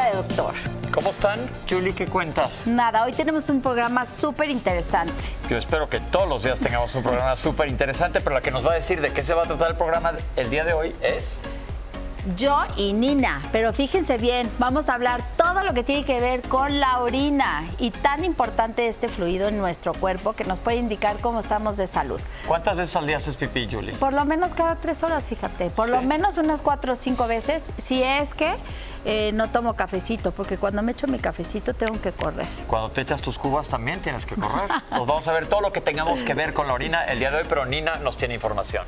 de doctor. ¿Cómo están? Julie, ¿qué cuentas? Nada, hoy tenemos un programa súper interesante. Yo espero que todos los días tengamos un programa súper interesante, pero la que nos va a decir de qué se va a tratar el programa el día de hoy es... Yo y Nina, pero fíjense bien, vamos a hablar todo lo que tiene que ver con la orina y tan importante este fluido en nuestro cuerpo que nos puede indicar cómo estamos de salud. ¿Cuántas veces al día haces pipí, Julie? Por lo menos cada 3 horas, fíjate. Por lo menos unas 4 o 5 veces, si es que no tomo cafecito, porque cuando me echo mi cafecito tengo que correr. Cuando te echas tus cubas también tienes que correr. Pues vamos a ver todo lo que tengamos que ver con la orina el día de hoy, pero Nina nos tiene información.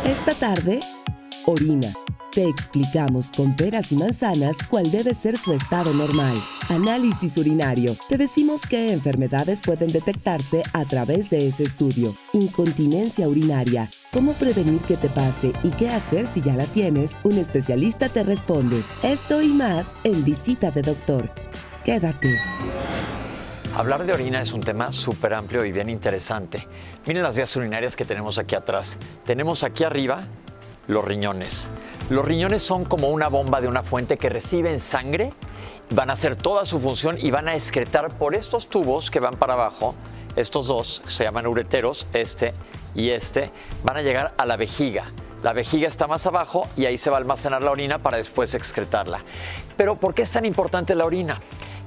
Esta tarde, orina. Te explicamos con peras y manzanas cuál debe ser su estado normal. Análisis urinario. Te decimos qué enfermedades pueden detectarse a través de ese estudio. Incontinencia urinaria. Cómo prevenir que te pase y qué hacer si ya la tienes. Un especialista te responde. Esto y más en Visita de Doctor. Quédate. Hablar de orina es un tema súper amplio y bien interesante. Miren las vías urinarias que tenemos aquí atrás. Tenemos aquí arriba los riñones. Los riñones son como una bomba de una fuente que reciben sangre, van a hacer toda su función y van a excretar por estos tubos que van para abajo. Estos dos se llaman ureteros, este y este, van a llegar a la vejiga. La vejiga está más abajo y ahí se va a almacenar la orina para después excretarla. Pero ¿por qué es tan importante la orina?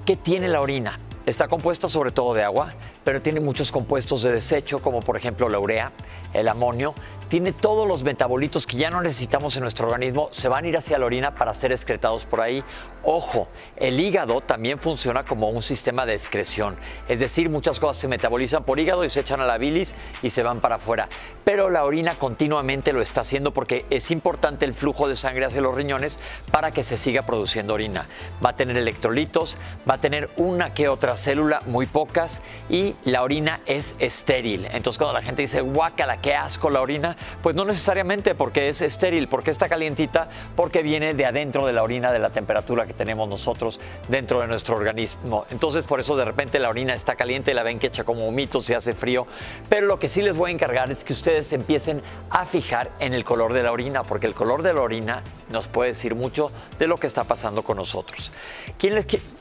¿Qué tiene la orina? Está compuesta sobre todo de agua, pero tiene muchos compuestos de desecho, como por ejemplo la urea, el amonio. Tiene todos los metabolitos que ya no necesitamos en nuestro organismo, se van a ir hacia la orina para ser excretados por ahí. Ojo, el hígado también funciona como un sistema de excreción. Es decir, muchas cosas se metabolizan por hígado y se echan a la bilis y se van para afuera. Pero la orina continuamente lo está haciendo porque es importante el flujo de sangre hacia los riñones para que se siga produciendo orina. Va a tener electrolitos, va a tener una que otra célula, muy pocas, y la orina es estéril. Entonces cuando la gente dice, guácala, qué asco la orina, pues no necesariamente porque es estéril, porque está calientita, porque viene de adentro de la orina, de la temperatura que tenemos nosotros dentro de nuestro organismo. Entonces por eso de repente la orina está caliente, la ven que echa como humitos y hace frío. Pero lo que sí les voy a encargar es que ustedes empiecen a fijar en el color de la orina, porque el color de la orina nos puede decir mucho de lo que está pasando con nosotros.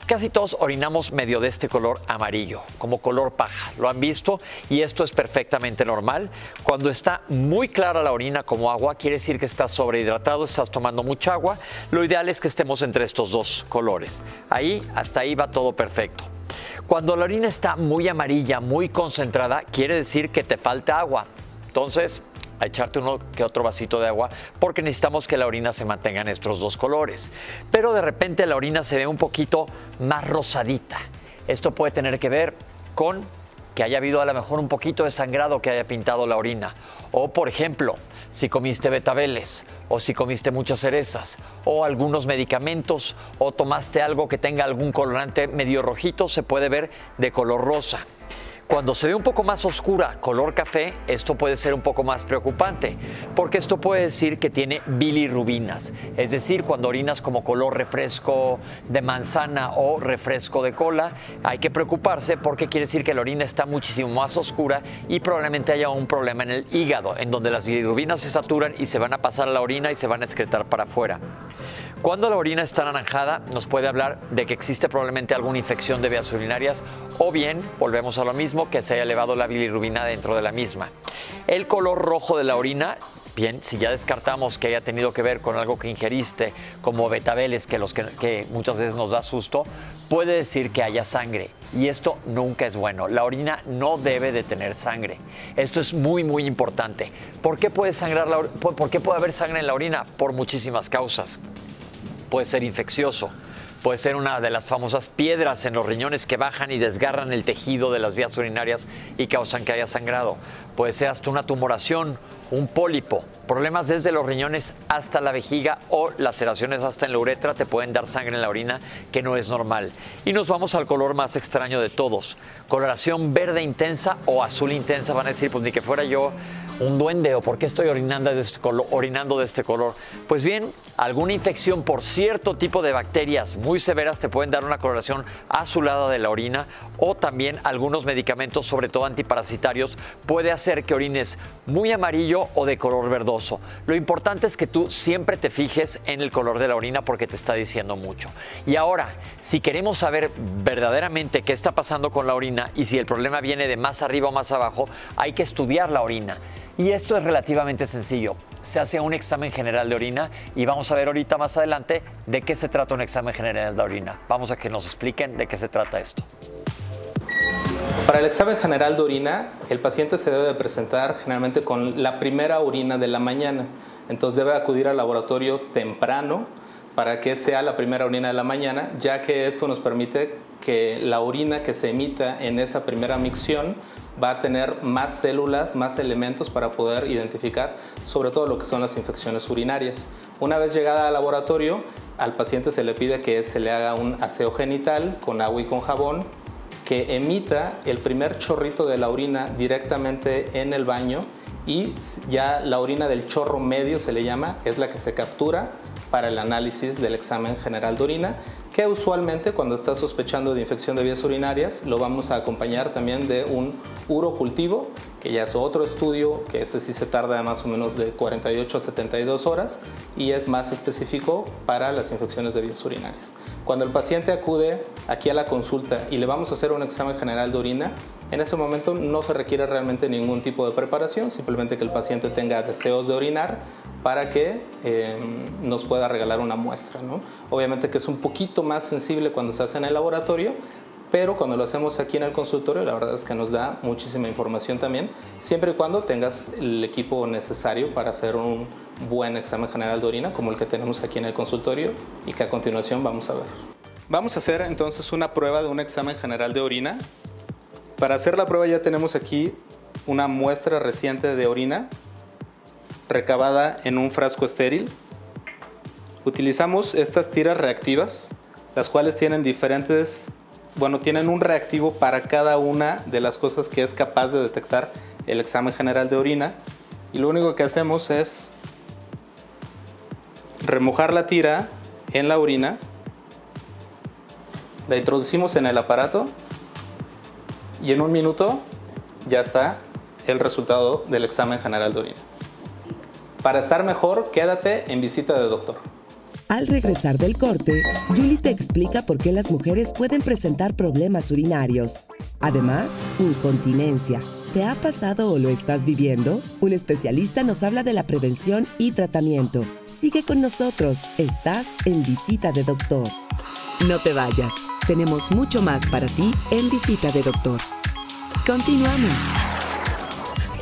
Casi todos orinamos medio de este color amarillo, como color paja. Lo han visto y esto es perfectamente normal. Cuando está muy clara la orina como agua, quiere decir que estás sobrehidratado, estás tomando mucha agua. Lo ideal es que estemos entre estos dos colores. Hasta ahí va todo perfecto. Cuando la orina está muy amarilla, muy concentrada, quiere decir que te falta agua. Entonces, a echarte uno que otro vasito de agua porque necesitamos que la orina se mantenga en estos dos colores. Pero de repente la orina se ve un poquito más rosadita. Esto puede tener que ver con que haya habido a lo mejor un poquito de sangrado que haya pintado la orina. O, por ejemplo, si comiste betabeles, o si comiste muchas cerezas, o algunos medicamentos, o tomaste algo que tenga algún colorante medio rojito, se puede ver de color rosa. Cuando se ve un poco más oscura, color café, esto puede ser un poco más preocupante, porque esto puede decir que tiene bilirrubinas. Es decir, cuando orinas como color refresco de manzana o refresco de cola, hay que preocuparse porque quiere decir que la orina está muchísimo más oscura y probablemente haya un problema en el hígado, en donde las bilirrubinas se saturan y se van a pasar a la orina y se van a excretar para afuera. Cuando la orina está anaranjada, nos puede hablar de que existe probablemente alguna infección de vías urinarias o bien, volvemos a lo mismo, que se haya elevado la bilirrubina dentro de la misma. El color rojo de la orina, bien, si ya descartamos que haya tenido que ver con algo que ingeriste, como betabeles, que muchas veces nos da susto, puede decir que haya sangre. Y esto nunca es bueno. La orina no debe de tener sangre. Esto es muy, muy importante. ¿Por qué puede ¿Por qué puede haber sangre en la orina? Por muchísimas causas. Puede ser infeccioso, puede ser una de las famosas piedras en los riñones que bajan y desgarran el tejido de las vías urinarias y causan que haya sangrado. Puede ser hasta una tumoración, un pólipo, problemas desde los riñones hasta la vejiga o laceraciones hasta en la uretra te pueden dar sangre en la orina que no es normal. Y nos vamos al color más extraño de todos. Coloración verde intensa o azul intensa, van a decir, pues ni que fuera yo un duende o por qué estoy orinando de este color. Pues bien, alguna infección por cierto tipo de bacterias muy severas te pueden dar una coloración azulada de la orina o también algunos medicamentos, sobre todo antiparasitarios, puede hacer que orines muy amarillo o de color verdoso. Lo importante es que tú siempre te fijes en el color de la orina porque te está diciendo mucho. Y ahora, si queremos saber verdaderamente qué está pasando con la orina y si el problema viene de más arriba o más abajo, hay que estudiar la orina. Y esto es relativamente sencillo. Se hace un examen general de orina y vamos a ver ahorita más adelante de qué se trata un examen general de orina. Vamos a que nos expliquen de qué se trata esto. Para el examen general de orina, el paciente se debe de presentar generalmente con la primera orina de la mañana. Entonces debe acudir al laboratorio temprano para que sea la primera orina de la mañana, ya que esto nos permite que la orina que se emita en esa primera micción va a tener más células, más elementos para poder identificar sobre todo lo que son las infecciones urinarias. Una vez llegada al laboratorio, al paciente se le pide que se le haga un aseo genital con agua y con jabón, que emita el primer chorrito de la orina directamente en el baño y ya la orina del chorro medio se le llama, es la que se captura para el análisis del examen general de orina, que usualmente cuando está sospechando de infección de vías urinarias lo vamos a acompañar también de un urocultivo, que ya es otro estudio, que ese sí se tarda más o menos de 48 a 72 horas y es más específico para las infecciones de vías urinarias. Cuando el paciente acude aquí a la consulta y le vamos a hacer un examen general de orina, en ese momento no se requiere realmente ningún tipo de preparación, simplemente que el paciente tenga deseos de orinar para que nos pueda regalar una muestra, ¿no? Obviamente que es un poquito más sensible cuando se hace en el laboratorio, pero cuando lo hacemos aquí en el consultorio, la verdad es que nos da muchísima información también, siempre y cuando tengas el equipo necesario para hacer un buen examen general de orina, como el que tenemos aquí en el consultorio y que a continuación vamos a ver. Vamos a hacer entonces una prueba de un examen general de orina. Para hacer la prueba ya tenemos aquí una muestra reciente de orina recabada en un frasco estéril. Utilizamos estas tiras reactivas, las cuales tienen tienen un reactivo para cada una de las cosas que es capaz de detectar el examen general de orina. Y lo único que hacemos es remojar la tira en la orina, la introducimos en el aparato y en un minuto ya está el resultado del examen general de orina. Para estar mejor, quédate en visita de doctor. Al regresar del corte, Julie te explica por qué las mujeres pueden presentar problemas urinarios. Además, incontinencia. ¿Te ha pasado o lo estás viviendo? Un especialista nos habla de la prevención y tratamiento. Sigue con nosotros. Estás en Visita de Doctor. No te vayas. Tenemos mucho más para ti en Visita de Doctor. Continuamos.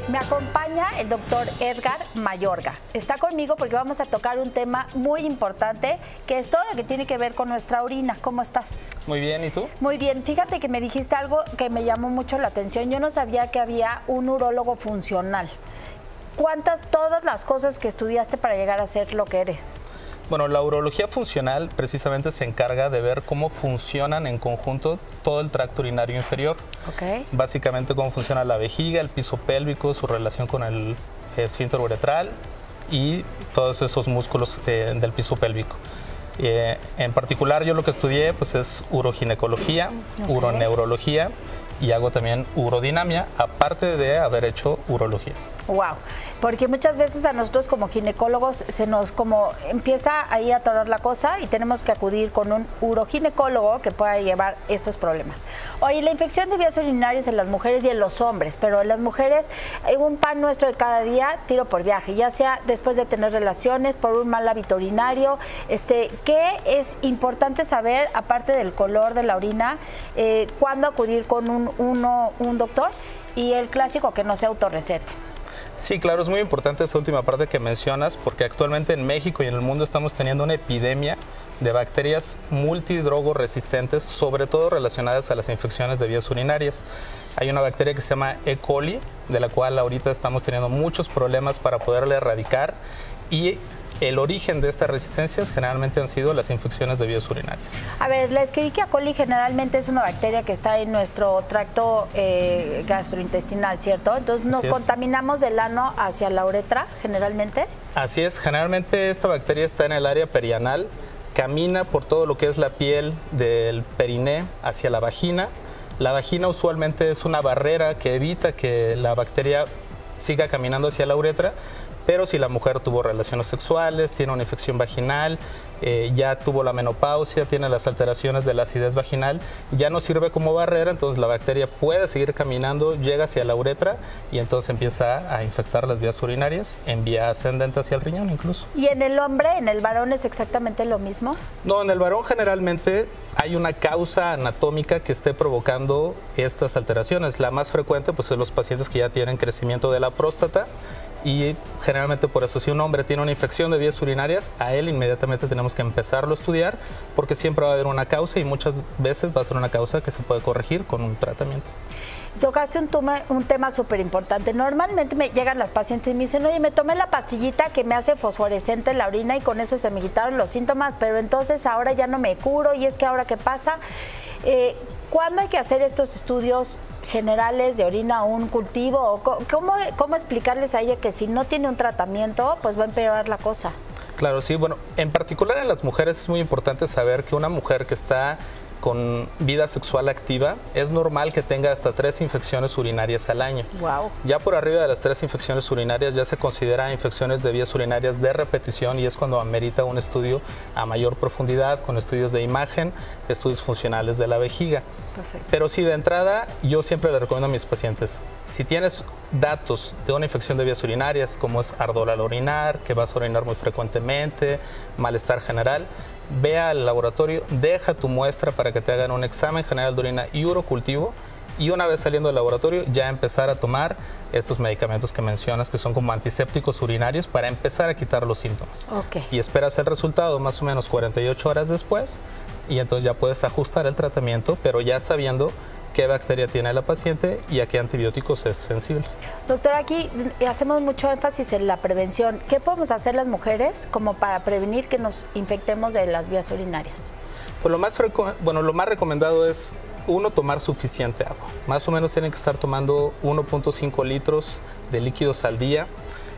Me acompaña el doctor Edgar Mayorga. Está conmigo porque vamos a tocar un tema muy importante, que es todo lo que tiene que ver con nuestra orina. ¿Cómo estás? Muy bien, ¿y tú? Muy bien. Fíjate que me dijiste algo que me llamó mucho la atención. Yo no sabía que había un urólogo funcional. Todas las cosas que estudiaste para llegar a ser lo que eres? Bueno, la urología funcional precisamente se encarga de ver cómo funcionan en conjunto todo el tracto urinario inferior. Okay. Básicamente cómo funciona la vejiga, el piso pélvico, su relación con el esfínter uretral y todos esos músculos del piso pélvico. En particular yo lo que estudié pues es uroginecología, uroneurología y hago también urodinamia, aparte de haber hecho urología. Wow, porque muchas veces a nosotros como ginecólogos se nos como empieza ahí a atorar la cosa y tenemos que acudir con un uroginecólogo que pueda llevar estos problemas. Oye, la infección de vías urinarias en las mujeres y en los hombres, pero en las mujeres un pan nuestro de cada día, tiro por viaje, ya sea después de tener relaciones, por un mal hábito urinario. ¿Qué es importante saber, aparte del color de la orina, cuándo acudir con un doctor? Y el clásico, que no se autorrecete. Sí, claro, es muy importante esa última parte que mencionas, porque actualmente en México y en el mundo estamos teniendo una epidemia de bacterias multidrogoresistentes, sobre todo relacionadas a las infecciones de vías urinarias. Hay una bacteria que se llama E. coli, de la cual ahorita estamos teniendo muchos problemas para poderla erradicar, y el origen de estas resistencias generalmente han sido las infecciones de vías urinarias. A ver, la Escherichia coli generalmente es una bacteria que está en nuestro tracto gastrointestinal, ¿cierto? Entonces nos contaminamos del ano hacia la uretra, generalmente. Así es, generalmente esta bacteria está en el área perianal, camina por todo lo que es la piel del periné hacia la vagina La vagina usualmente es una barrera que evita que la bacteria siga caminando hacia la uretra, pero si la mujer tuvo relaciones sexuales, tiene una infección vaginal, ya tuvo la menopausia, tiene las alteraciones de la acidez vaginal, ya no sirve como barrera, entonces la bacteria puede seguir caminando, llega hacia la uretra y entonces empieza a infectar las vías urinarias en vía ascendente hacia el riñón incluso. ¿Y en el hombre, en el varón es exactamente lo mismo? No, en el varón generalmente hay una causa anatómica que esté provocando estas alteraciones. La más frecuente pues es los pacientes que ya tienen crecimiento de la próstata. Y generalmente por eso, si un hombre tiene una infección de vías urinarias, a él inmediatamente tenemos que empezarlo a estudiar porque siempre va a haber una causa y muchas veces va a ser una causa que se puede corregir con un tratamiento. Tocaste un tema súper importante. Normalmente me llegan las pacientes y me dicen, oye, me tomé la pastillita que me hace fosforescente la orina y con eso se me quitaron los síntomas, pero entonces ahora ya no me curo y es que ahora ¿qué pasa? ¿Cuándo hay que hacer estos estudios generales de orina o un cultivo? ¿Cómo explicarles a ella que si no tiene un tratamiento, pues va a empeorar la cosa? Claro, sí. Bueno, en particular en las mujeres es muy importante saber que una mujer que está con vida sexual activa, es normal que tenga hasta 3 infecciones urinarias al año. Wow. Ya por arriba de las 3 infecciones urinarias ya se considera infecciones de vías urinarias de repetición y es cuando amerita un estudio a mayor profundidad, con estudios de imagen, estudios funcionales de la vejiga. Perfecto. Pero sí, de entrada, yo siempre le recomiendo a mis pacientes, si tienes datos de una infección de vías urinarias, como es ardor al orinar, que vas a orinar muy frecuentemente, malestar general, ve al laboratorio, deja tu muestra para que te hagan un examen general de orina y urocultivo y una vez saliendo del laboratorio ya empezar a tomar estos medicamentos que mencionas que son como antisépticos urinarios para empezar a quitar los síntomas. Okay. Y esperas el resultado más o menos 48 horas después y entonces ya puedes ajustar el tratamiento, pero ya sabiendo qué bacteria tiene la paciente y a qué antibióticos es sensible. Doctora, aquí hacemos mucho énfasis en la prevención. ¿Qué podemos hacer las mujeres como para prevenir que nos infectemos de las vías urinarias? Pues lo más recomendado es tomar suficiente agua. Más o menos tienen que estar tomando 1.5 litros de líquidos al día.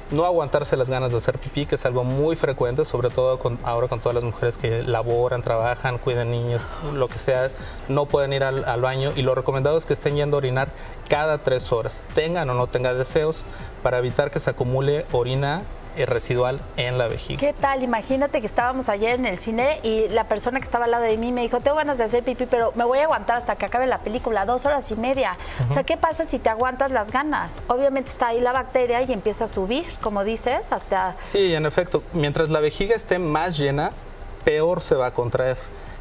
No aguantarse las ganas de hacer pipí, que es algo muy frecuente, sobre todo ahora con todas las mujeres que laboran, trabajan, cuidan niños, lo que sea, no pueden ir al baño. Y lo recomendado es que estén yendo a orinar cada 3 horas, tengan o no tengan deseos, para evitar que se acumule orina residual en la vejiga. ¿Qué tal? Imagínate que estábamos ayer en el cine y la persona que estaba al lado de mí me dijo, tengo ganas de hacer pipí, pero me voy a aguantar hasta que acabe la película, 2 horas y media. O sea, ¿qué pasa si te aguantas las ganas? Obviamente está ahí la bacteria y empieza a subir, como dices, hasta... Sí, en efecto, mientras la vejiga esté más llena, peor se va a contraer.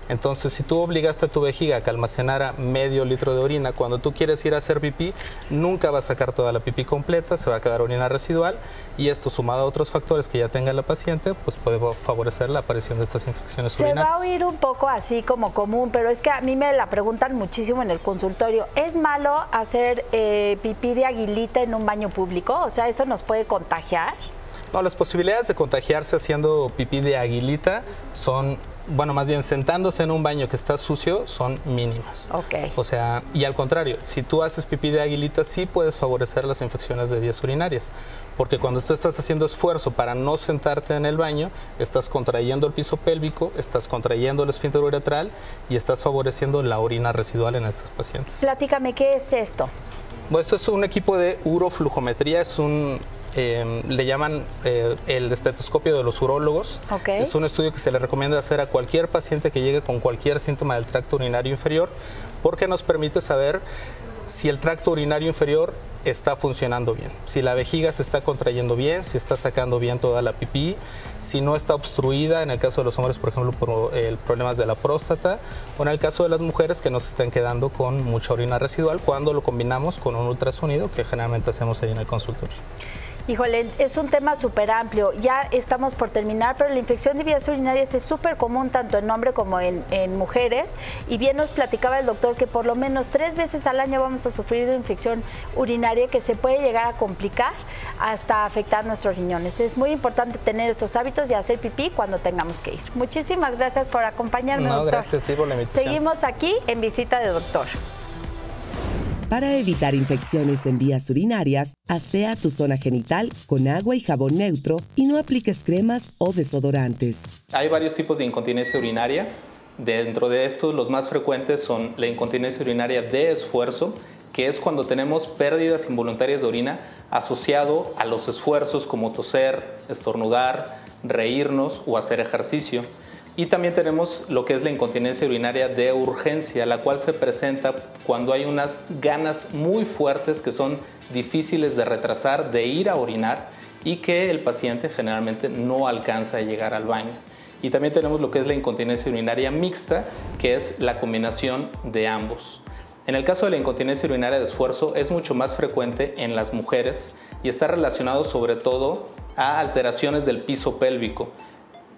Entonces, si tú obligaste a tu vejiga a que almacenara medio litro de orina, cuando tú quieres ir a hacer pipí, nunca va a sacar toda la pipí completa, se va a quedar orina residual y esto sumado a otros factores que ya tenga la paciente, pues puede favorecer la aparición de estas infecciones urinarias. Se va a oír un poco así como común, pero es que a mí me la preguntan muchísimo en el consultorio. ¿Es malo hacer pipí de aguilita en un baño público? O sea, ¿eso nos puede contagiar? No, las posibilidades de contagiarse haciendo pipí de aguilita son... Bueno, más bien sentándose en un baño que está sucio son mínimas. Okay. O sea, y al contrario, si tú haces pipí de aguilita sí puedes favorecer las infecciones de vías urinarias, porque cuando tú estás haciendo esfuerzo para no sentarte en el baño, estás contrayendo el piso pélvico, estás contrayendo el esfínter uretral y estás favoreciendo la orina residual en estas pacientes. Platícame, ¿qué es esto? Bueno, esto es un equipo de uroflujometría, es un... le llaman el estetoscopio de los urólogos. Okay. Es un estudio que se le recomienda hacer a cualquier paciente que llegue con cualquier síntoma del tracto urinario inferior, porque nos permite saber si el tracto urinario inferior está funcionando bien, si la vejiga se está contrayendo bien, si está sacando bien toda la pipí, si no está obstruida, en el caso de los hombres, por ejemplo, por problemas de la próstata, o en el caso de las mujeres que nos están quedando con mucha orina residual cuando lo combinamos con un ultrasonido que generalmente hacemos ahí en el consultorio. Híjole, es un tema súper amplio. Ya estamos por terminar, pero la infección de vías urinarias es súper común tanto en hombres como en mujeres. Y bien nos platicaba el doctor que por lo menos 3 veces al año vamos a sufrir de infección urinaria que se puede llegar a complicar hasta afectar nuestros riñones. Es muy importante tener estos hábitos y hacer pipí cuando tengamos que ir. Muchísimas gracias por acompañarme, doctor. Gracias a ti por la invitación. Seguimos aquí en Visita de Doctor. Para evitar infecciones en vías urinarias, asea tu zona genital con agua y jabón neutro y no apliques cremas o desodorantes. Hay varios tipos de incontinencia urinaria. Dentro de estos, los más frecuentes son la incontinencia urinaria de esfuerzo, que es cuando tenemos pérdidas involuntarias de orina asociado a los esfuerzos como toser, estornudar, reírnos o hacer ejercicio. Y también tenemos lo que es la incontinencia urinaria de urgencia, la cual se presenta cuando hay unas ganas muy fuertes que son difíciles de retrasar, de ir a orinar y que el paciente generalmente no alcanza a llegar al baño. Y también tenemos lo que es la incontinencia urinaria mixta, que es la combinación de ambos. En el caso de la incontinencia urinaria de esfuerzo es mucho más frecuente en las mujeres y está relacionado sobre todo a alteraciones del piso pélvico,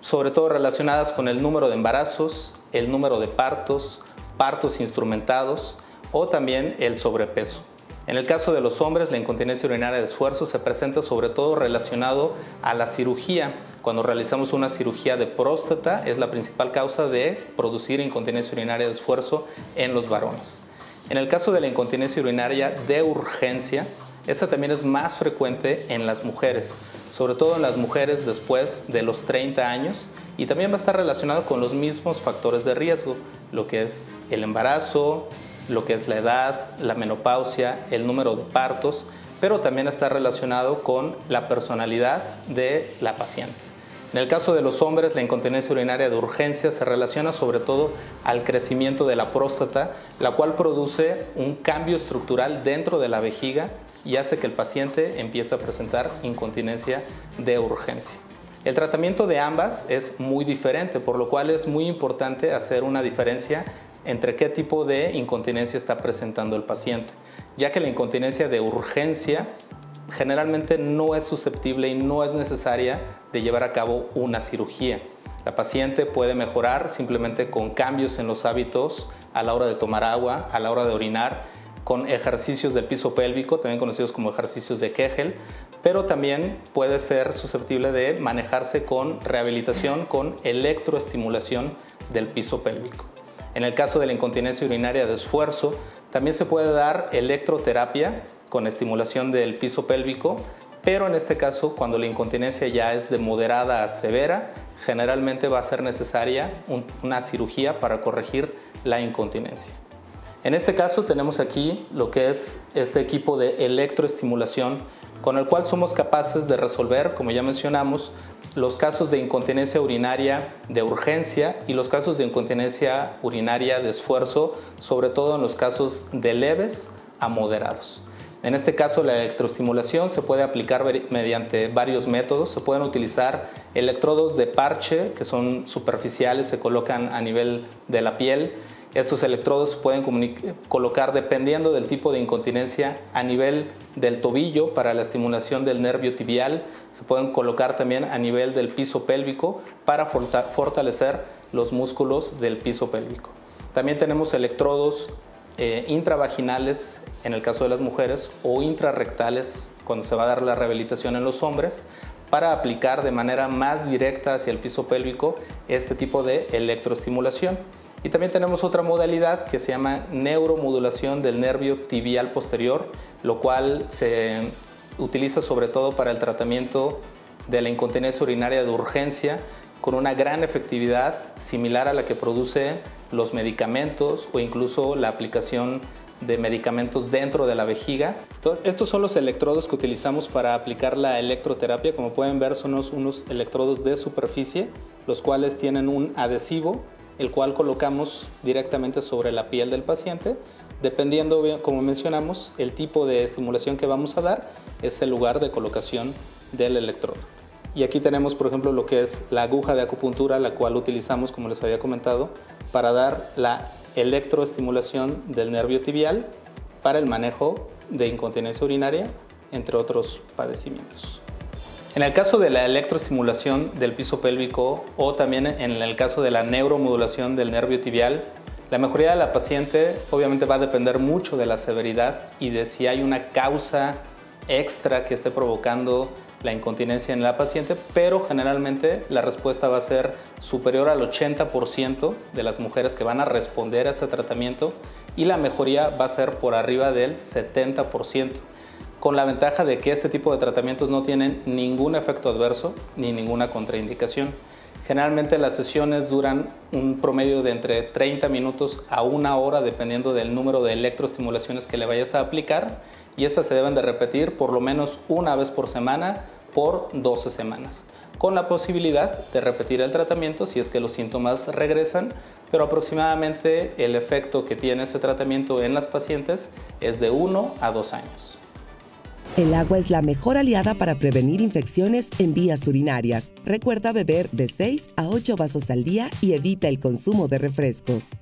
sobre todo relacionadas con el número de embarazos, el número de partos, partos instrumentados o también el sobrepeso. En el caso de los hombres, la incontinencia urinaria de esfuerzo se presenta sobre todo relacionado a la cirugía. Cuando realizamos una cirugía de próstata es la principal causa de producir incontinencia urinaria de esfuerzo en los varones. En el caso de la incontinencia urinaria de urgencia, esta también es más frecuente en las mujeres, sobre todo en las mujeres después de los 30 años y también va a estar relacionado con los mismos factores de riesgo, lo que es el embarazo, lo que es la edad, la menopausia, el número de partos, pero también está relacionado con la personalidad de la paciente. En el caso de los hombres, la incontinencia urinaria de urgencia se relaciona sobre todo al crecimiento de la próstata, la cual produce un cambio estructural dentro de la vejiga y hace que el paciente empiece a presentar incontinencia de urgencia. El tratamiento de ambas es muy diferente, por lo cual es muy importante hacer una diferencia entre qué tipo de incontinencia está presentando el paciente, ya que la incontinencia de urgencia generalmente no es susceptible y no es necesaria de llevar a cabo una cirugía. La paciente puede mejorar simplemente con cambios en los hábitos a la hora de tomar agua, a la hora de orinar, con ejercicios del piso pélvico, también conocidos como ejercicios de Kegel, pero también puede ser susceptible de manejarse con rehabilitación, con electroestimulación del piso pélvico. En el caso de la incontinencia urinaria de esfuerzo, también se puede dar electroterapia con estimulación del piso pélvico, pero en este caso, cuando la incontinencia ya es de moderada a severa, generalmente va a ser necesaria una cirugía para corregir la incontinencia. En este caso tenemos aquí lo que es este equipo de electroestimulación con el cual somos capaces de resolver, como ya mencionamos, los casos de incontinencia urinaria de urgencia y los casos de incontinencia urinaria de esfuerzo, sobre todo en los casos de leves a moderados. En este caso, la electroestimulación se puede aplicar mediante varios métodos. Se pueden utilizar electrodos de parche, que son superficiales, se colocan a nivel de la piel. Estos electrodos se pueden colocar dependiendo del tipo de incontinencia a nivel del tobillo para la estimulación del nervio tibial. Se pueden colocar también a nivel del piso pélvico para fortalecer los músculos del piso pélvico. También tenemos electrodos intravaginales en el caso de las mujeres o intrarrectales cuando se va a dar la rehabilitación en los hombres para aplicar de manera más directa hacia el piso pélvico este tipo de electroestimulación. Y también tenemos otra modalidad que se llama neuromodulación del nervio tibial posterior, lo cual se utiliza sobre todo para el tratamiento de la incontinencia urinaria de urgencia con una gran efectividad similar a la que produce los medicamentos o incluso la aplicación de medicamentos dentro de la vejiga. Entonces, estos son los electrodos que utilizamos para aplicar la electroterapia. Como pueden ver, son unos electrodos de superficie, los cuales tienen un adhesivo, el cual colocamos directamente sobre la piel del paciente. Dependiendo, como mencionamos, el tipo de estimulación que vamos a dar es el lugar de colocación del electrodo. Y aquí tenemos, por ejemplo, lo que es la aguja de acupuntura, la cual utilizamos, como les había comentado, para dar la electroestimulación del nervio tibial para el manejo de incontinencia urinaria, entre otros padecimientos. En el caso de la electroestimulación del piso pélvico o también en el caso de la neuromodulación del nervio tibial, la mejoría de la paciente obviamente va a depender mucho de la severidad y de si hay una causa extra que esté provocando la incontinencia en la paciente, pero generalmente la respuesta va a ser superior al 80% de las mujeres que van a responder a este tratamiento y la mejoría va a ser por arriba del 70%, con la ventaja de que este tipo de tratamientos no tienen ningún efecto adverso ni ninguna contraindicación. Generalmente las sesiones duran un promedio de entre 30 minutos a 1 hora, dependiendo del número de electroestimulaciones que le vayas a aplicar, y estas se deben de repetir por lo menos una vez por semana por 12 semanas, con la posibilidad de repetir el tratamiento si es que los síntomas regresan, pero aproximadamente el efecto que tiene este tratamiento en las pacientes es de 1 a 2 años. El agua es la mejor aliada para prevenir infecciones en vías urinarias. Recuerda beber de 6 a 8 vasos al día y evita el consumo de refrescos.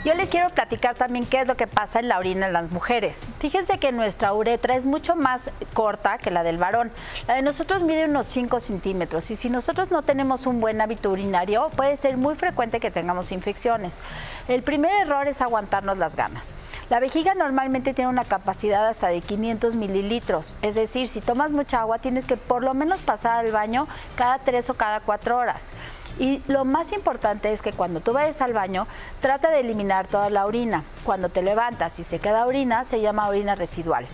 Yo les quiero platicar también qué es lo que pasa en la orina en las mujeres. Fíjense que nuestra uretra es mucho más corta que la del varón. La de nosotros mide unos 5 centímetros y si nosotros no tenemos un buen hábito urinario, puede ser muy frecuente que tengamos infecciones. El primer error es aguantarnos las ganas. La vejiga normalmente tiene una capacidad hasta de 500 mililitros. Es decir, si tomas mucha agua, tienes que por lo menos pasar al baño cada 3 o cada 4 horas. Y lo más importante es que cuando tú vayas al baño, trata de eliminar toda la orina. Cuando te levantas y se queda orina, se llama orina residual.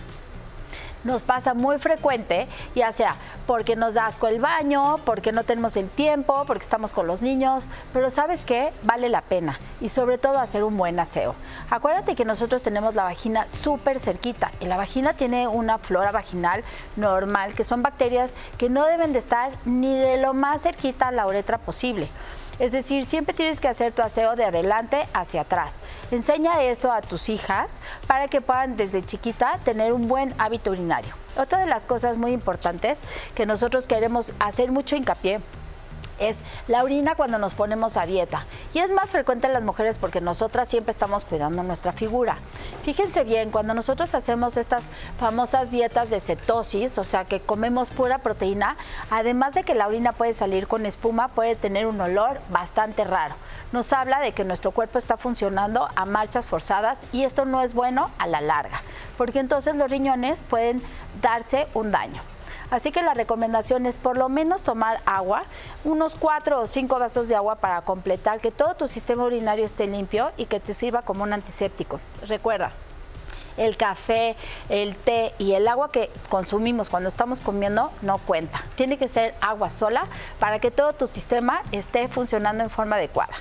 Nos pasa muy frecuente, ya sea porque nos da asco el baño, porque no tenemos el tiempo, porque estamos con los niños, pero ¿sabes qué? Vale la pena y sobre todo hacer un buen aseo. Acuérdate que nosotros tenemos la vagina súper cerquita y la vagina tiene una flora vaginal normal, que son bacterias que no deben de estar ni de lo más cerquita a la uretra posible. Es decir, siempre tienes que hacer tu aseo de adelante hacia atrás. Enseña esto a tus hijas para que puedan desde chiquita tener un buen hábito urinario. Otra de las cosas muy importantes que nosotros queremos hacer mucho hincapié es la orina cuando nos ponemos a dieta. Y es más frecuente en las mujeres porque nosotras siempre estamos cuidando nuestra figura. Fíjense bien, cuando nosotros hacemos estas famosas dietas de cetosis, o sea que comemos pura proteína, además de que la orina puede salir con espuma, puede tener un olor bastante raro. Nos habla de que nuestro cuerpo está funcionando a marchas forzadas y esto no es bueno a la larga, porque entonces los riñones pueden darse un daño. Así que la recomendación es por lo menos tomar agua, unos 4 o 5 vasos de agua para completar que todo tu sistema urinario esté limpio y que te sirva como un antiséptico. Recuerda, el café, el té y el agua que consumimos cuando estamos comiendo no cuenta. Tiene que ser agua sola para que todo tu sistema esté funcionando en forma adecuada.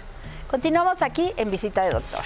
Continuamos aquí en Visita de Doctora.